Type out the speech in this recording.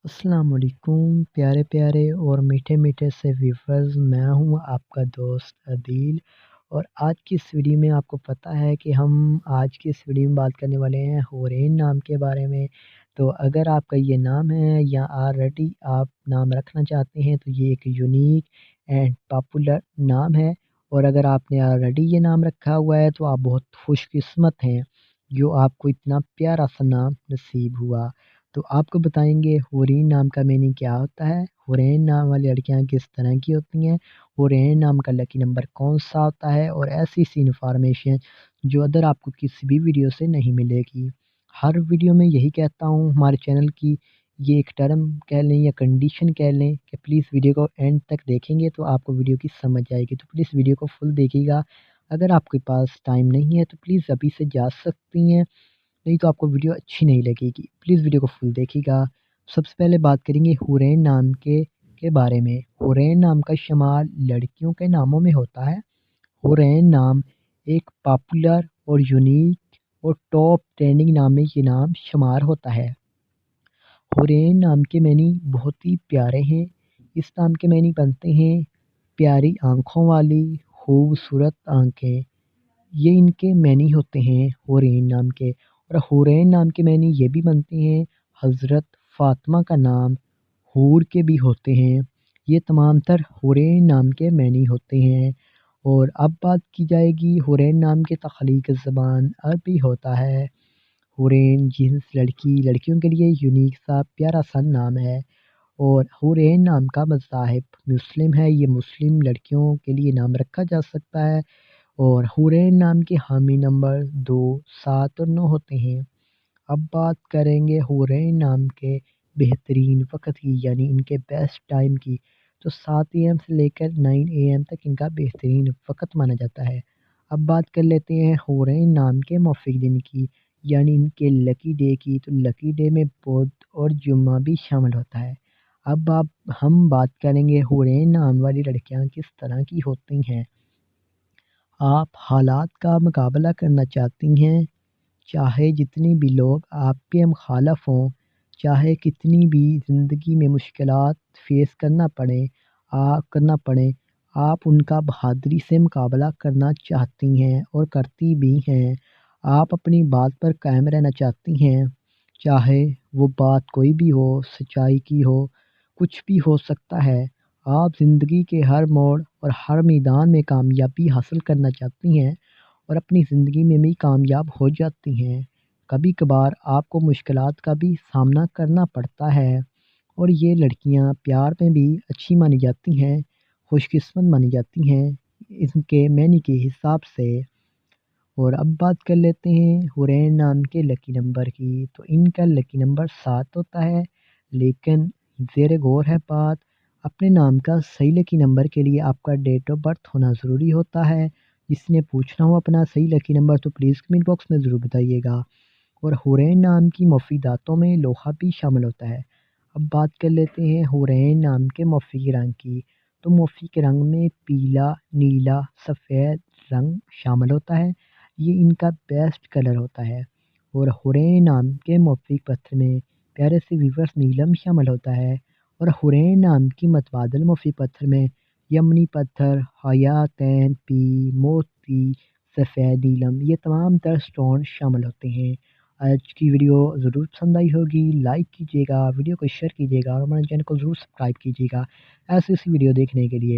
अस्सलाम वालेकुम प्यारे प्यारे और मीठे मीठे से व्यूअर्स, मैं हूँ आपका दोस्त अदील। और आज की इस वीडियो में आपको पता है कि हम आज की इस वीडियो में बात करने वाले हैं हूरैन नाम के बारे में। तो अगर आपका ये नाम है या ऑलरेडी आप नाम रखना चाहते हैं तो ये एक यूनिक एंड पॉपुलर नाम है। और अगर आपने ऑलरेडी ये नाम रखा हुआ है तो आप बहुत खुशकिस्मत हैं जो आपको इतना प्यारा सा नाम नसीब हुआ। तो आपको बताएंगे हूरैन नाम का मीनिंग क्या होता है, हूरैन नाम वाली लड़कियां किस तरह की होती हैं, हूरैन नाम का लकी नंबर कौन सा होता है, और ऐसी सी इन्फॉर्मेशन जो अदर आपको किसी भी वीडियो से नहीं मिलेगी। हर वीडियो में यही कहता हूँ, हमारे चैनल की ये एक टर्म कह लें या कंडीशन कह लें कि प्लीज़ वीडियो को एंड तक देखेंगे तो आपको वीडियो की समझ आएगी। तो प्लीज़ वीडियो को फुल देखिएगा। अगर आपके पास टाइम नहीं है तो प्लीज़ अभी से जा सकती हैं, नहीं तो आपको वीडियो अच्छी नहीं लगेगी। प्लीज़ वीडियो को फुल देखिएगा। सबसे पहले बात करेंगे हूरैन नाम के बारे में। हूरैन नाम का इस्तेमाल लड़कियों के नामों में होता है। हूरैन नाम एक पॉपुलर और यूनिक और टॉप ट्रेंडिंग नाम में ये नाम शुमार होता है। हूरैन नाम के मैनी बहुत ही प्यारे हैं। इस नाम के मैनी बनते हैं प्यारी आँखों वाली खूबसूरत आँखें। ये इनके मैनी होते हैं हूरैन नाम के। और हूरैन नाम के मैनी ये भी बनते हैं हज़रत फ़ातिमा का नाम हूर के भी होते हैं। ये तमाम तर हूरैन नाम के मैनी होते हैं। और अब बात की जाएगी हूरैन नाम के तख्लीक ज़बान अरबी होता है। हूरैन जिन्स लड़कियों के लिए यूनिक सा प्यारा सा नाम है। और हूरैन नाम का मज़ाहिब मुस्लिम है, ये मुस्लिम लड़कियों के लिए नाम रखा जा सकता है। और हूरैन नाम के हामी नंबर 2, 7 और 9 होते हैं। अब बात करेंगे हूरैन नाम के बेहतरीन वक़्त की, यानी इनके बेस्ट टाइम की। तो 7 एम से लेकर 9 एम तक इनका बेहतरीन वक़्त माना जाता है। अब बात कर लेते हैं हूरैन नाम के मौफ़िक दिन की, यानी इनके लकी डे की। तो लकी डे में बुध और जुम्मा भी शामिल होता है। अब आप हम बात करेंगे हूरैन नाम वाली लड़कियां किस तरह की होती हैं। आप हालात का मुकाबला करना चाहती हैं, चाहे जितने भी लोग आपके मुखालफ हों, चाहे कितनी भी ज़िंदगी में मुश्किलात फेस करना पड़े, आप उनका बहादुरी से मुकाबला करना चाहती हैं और करती भी हैं। आप अपनी बात पर कायम रहना चाहती हैं, चाहे वो बात कोई भी हो, सच्चाई की हो, कुछ भी हो सकता है। आप ज़िंदगी के हर मोड़ और हर मैदान में कामयाबी हासिल करना चाहती हैं और अपनी ज़िंदगी में भी कामयाब हो जाती हैं। कभी कभार आपको मुश्किलात का भी सामना करना पड़ता है। और ये लड़कियां प्यार में भी अच्छी मानी जाती हैं, खुशकिस्मत मानी जाती हैं इनके मैनी के हिसाब से। और अब बात कर लेते हैं हूरैन नाम के लकी नंबर की। तो इनका लकी नंबर 7 होता है। लेकिन ज़ेर गौर है बात, अपने नाम का सही लकी नंबर के लिए आपका डेट ऑफ बर्थ होना ज़रूरी होता है। जिसने पूछना हो अपना सही लकी नंबर तो प्लीज़ कमेंट बॉक्स में ज़रूर बताइएगा। और हूरैन नाम की मुफीदातों में लोहा भी शामिल होता है। अब बात कर लेते हैं हूरैन नाम के मुफ़ी रंग की। तो मुफ़ी के रंग में पीला, नीला, सफ़ेद रंग शामिल होता है। ये इनका बेस्ट कलर होता है। और हूरैन नाम के मुफ़ी पत्थर में प्यारे से वीवर्स नीलम शामिल होता है। और हूरैन नाम की मतबादल मुफ़ी पत्थर में यमनी पत्थर, हयातैन, पी, मोती, सफ़ेद नीलम, ये तमाम तर स्टोन शामिल होते हैं। आज की वीडियो ज़रूर पसंद आई होगी, लाइक कीजिएगा, वीडियो को शेयर कीजिएगा और हमारे चैनल को ज़रूर सब्सक्राइब कीजिएगा ऐसी वीडियो देखने के लिए।